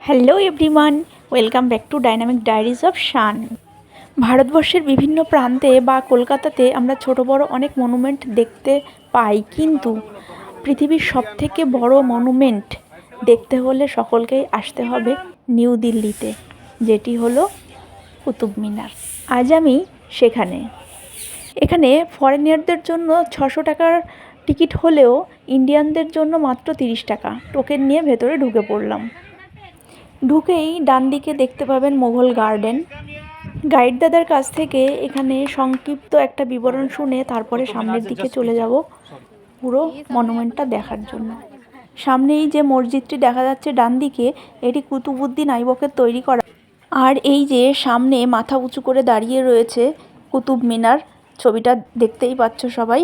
Hello everyone, welcome back to dynamic diaries of Shaan. ভারতবর্ষের বিভিন্ন প্রান্তে বা কলকাতাতে আমরা ছোট বড় অনেক মনুমেন্ট দেখতে পাই, কিন্তু পৃথিবীর সবথেকে বড় মনুমেন্ট দেখতে হলে সকলকেই আসতে হবে নিউ দিল্লিতে, যেটি হলো কুতুব মিনার। আজ আমি সেখানে। এখানে ফরেনিয়ারদের জন্য 600 টাকার টিকিট হলেও ইন্ডিয়ানদের জন্য মাত্র 30 টাকা। টোকেন নিয়ে ভেতরে ঢুকে পড়লাম। ঢুকেই ডান দিকে দেখতে পাবেন মোগল গার্ডেন। গাইড দাদার কাছ থেকে এখানে সংক্ষিপ্ত একটা বিবরণ শুনে তারপরে সামনের দিকে চলে যাব পুরো মনুমেন্টটা দেখার জন্য। সামনেই যে মসজিদটি দেখা যাচ্ছে ডান দিকে, এটি কুতুবউদ্দিন আইবকের তৈরি করা। আর এই যে সামনে মাথা উঁচু করে দাঁড়িয়ে রয়েছে কুতুব মিনার, ছবিটা দেখতেই পাচ্ছ সবাই।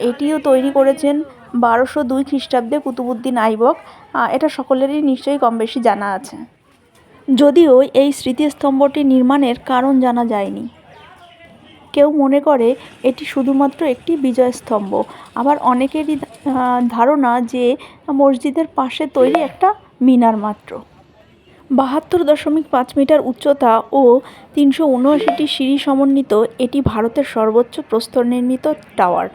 এটিও তৈরি করেছেন 1202 খ্রিস্টাব্দে কুতুবউদ্দিন আইবক। এটা সকলেরই নিশ্চয়ই কম বেশি জানা আছে, যদিও এই স্মৃতিস্তম্ভটি নির্মাণের কারণ জানা যায়নি। কেউ মনে করে এটি শুধুমাত্র একটি বিজয়স্তম্ভ, আবার অনেকেরই ধারণা যে মসজিদের পাশে তৈরি একটা মিনার মাত্র। 72.5 মিটার উচ্চতা ও 379টি সিঁড়ি সমন্বিত এটি ভারতের সর্বোচ্চ প্রস্তর নির্মিত টাওয়ার।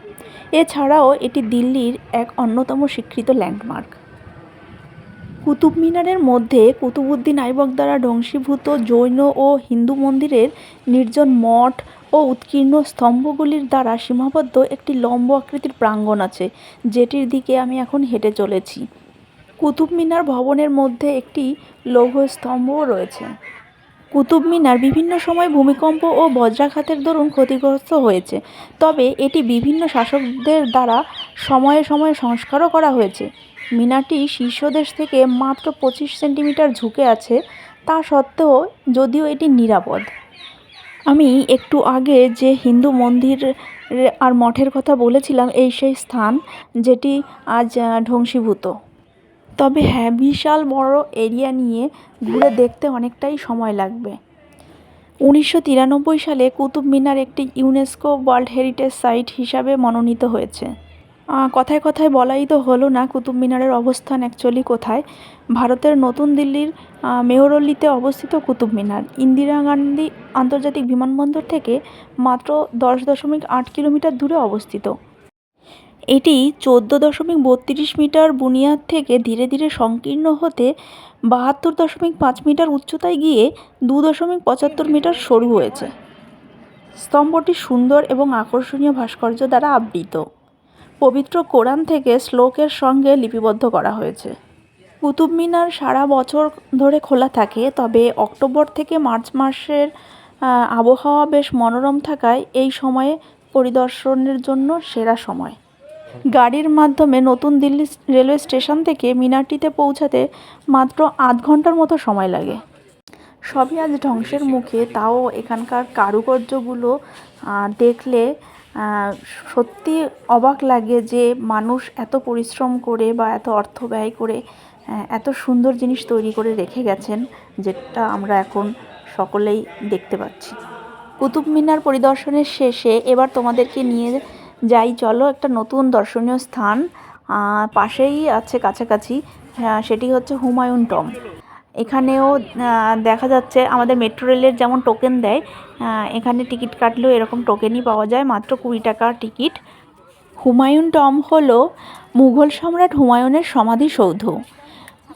এছাড়াও এটি দিল্লির এক অন্যতম স্বীকৃত ল্যান্ডমার্ক। কুতুব মিনারের মধ্যে কুতুবউদ্দিন আইবক দ্বারা ধ্বংসীভূত জৈন ও হিন্দু মন্দিরের নির্জন মঠ ও উৎকীর্ণ স্তম্ভগুলির দ্বারা সীমাবদ্ধ একটি লম্ব আকৃতির প্রাঙ্গণ আছে, যেটির দিকে আমি এখন হেঁটে চলেছি। কুতুব মিনার ভবনের মধ্যে একটি লৌহ স্তম্ভও রয়েছে। কুতুব মিনার বিভিন্ন সময় ভূমিকম্প ও বজ্রাঘাতের দরুন ক্ষতিগ্রস্ত হয়েছে, তবে এটি বিভিন্ন শাসকদের দ্বারা সময়ে সময়ে সংস্কারও করা হয়েছে। মিনারটি শীর্ষদেশ থেকে মাত্র 25 সেন্টিমিটার ঝুঁকে আছে, তা সত্ত্বেও যদিও এটি নিরাপদ। আমি একটু আগে যে হিন্দু মন্দির আর মঠের কথা বলেছিলাম, এই সেই স্থান যেটি আজ ধ্বংসীভূত। তবে হ্যাঁ, বিশাল বড় এরিয়া নিয়ে ঘুরে দেখতে অনেকটাই সময় লাগবে। 1993 সালে কুতুব মিনার একটি ইউনেস্কো ওয়ার্ল্ড হেরিটেজ সাইট হিসাবে মনোনীত হয়েছে। কথায় কথায় বলাই তো হলো না কুতুব মিনারের অবস্থান অ্যাকচুয়ালি কোথায়। ভারতের নতুন দিল্লির মেহরৌলিতে অবস্থিত কুতুব মিনার ইন্দিরা গান্ধী আন্তর্জাতিক বিমানবন্দর থেকে মাত্র 10.8 কিলোমিটার দূরে অবস্থিত। এটি 14.32 মিটার বুনিয়াদ থেকে ধীরে ধীরে সংকীর্ণ হতে 72.5 মিটার উচ্চতায় গিয়ে 2.75 মিটার সরু হয়েছে। স্তম্ভটি সুন্দর এবং আকর্ষণীয় ভাস্কর্য দ্বারা আবৃত। পবিত্র কোরআন থেকে শ্লোকের সঙ্গে লিপিবদ্ধ করা হয়েছে। কুতুব মিনার সারা বছর ধরে খোলা থাকে, তবে অক্টোবর থেকে মার্চ মাসের আবহাওয়া বেশ মনোরম থাকায় এই সময়ে পরিদর্শনের জন্য সেরা সময়। গাড়ির মাধ্যমে নতুন দিল্লি রেলওয়ে স্টেশন থেকে মিনারটিতে পৌঁছাতে মাত্র আধ ঘন্টার মতো সময় লাগে। সবই আজ ধ্বংসের মুখে, তাও এখানকার কারুকার্যগুলো দেখলে সত্যি অবাক লাগে যে মানুষ এত পরিশ্রম করে বা এত অর্থ ব্যয় করে এত সুন্দর জিনিস তৈরি করে রেখে গেছেন, যেটা আমরা এখন সকলেই দেখতে পাচ্ছি। কুতুব মিনার পরিদর্শনের শেষে এবার তোমাদেরকে নিয়ে যাই, চলো একটা নতুন দর্শনীয় স্থান পাশেই আছে কাছাকাছি, সেটি হচ্ছে হুমায়ুন টম্ব। এখানেও দেখা যাচ্ছে আমাদের মেট্রো রেলের যেমন টোকেন দেয়, এখানে টিকিট কাটলেও এরকম টোকেনই পাওয়া যায়, মাত্র 20 টাকা টিকিট। হুমায়ুন টম্ব হলো মুঘল সম্রাট হুমায়ুনের সমাধিসৌধ।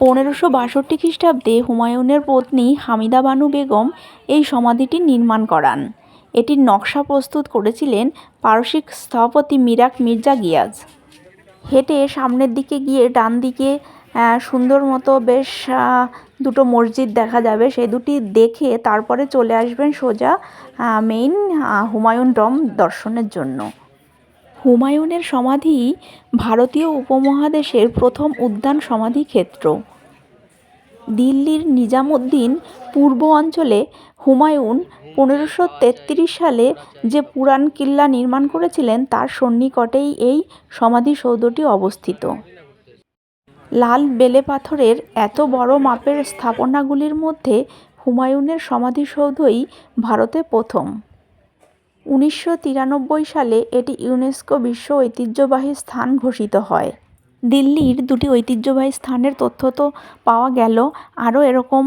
1562 খ্রিস্টাব্দে হুমায়ুনের পত্নী হামিদা বানু বেগম এই সমাধিটি নির্মাণ করান। এটির নকশা প্রস্তুত করেছিলেন পারসিক স্থপতি মিরাক মির্জা গিয়াজ। হেঁটে সামনের দিকে গিয়ে ডান দিকে সুন্দর মতো বেশ দুটো মসজিদ দেখা যাবে, সেই দুটি দেখে তারপরে চলে আসবেন সোজা মেইন হুমায়ুন টম্ব দর্শনের জন্য। হুমায়ুনের সমাধি ভারতীয় উপমহাদেশের প্রথম উদ্যান সমাধি ক্ষেত্র। দিল্লির নিজামুদ্দিন পূর্ব অঞ্চলে হুমায়ুন 1533 সালে যে পুরান কিল্লা নির্মাণ করেছিলেন, তার সন্নিকটেই এই সমাধিসৌধটি অবস্থিত। লাল বেলে পাথরের এত বড় মাপের স্থাপনাগুলির মধ্যে হুমায়ুনের সমাধিসৌধই ভারতে প্রথম। 1993 সালে এটি ইউনেস্কো বিশ্ব ঐতিহ্যবাহী স্থান ঘোষিত হয়। দিল্লির দুটি ঐতিহ্যবাহী স্থানের তথ্য তো পাওয়া গেল, আরও এরকম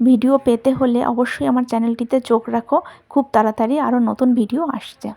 ভিডিও পেতে হলে অবশ্যই আমার চ্যানেলটিতে চোখ রাখো। খুব তাড়াতাড়ি আরও নতুন ভিডিও আসছে।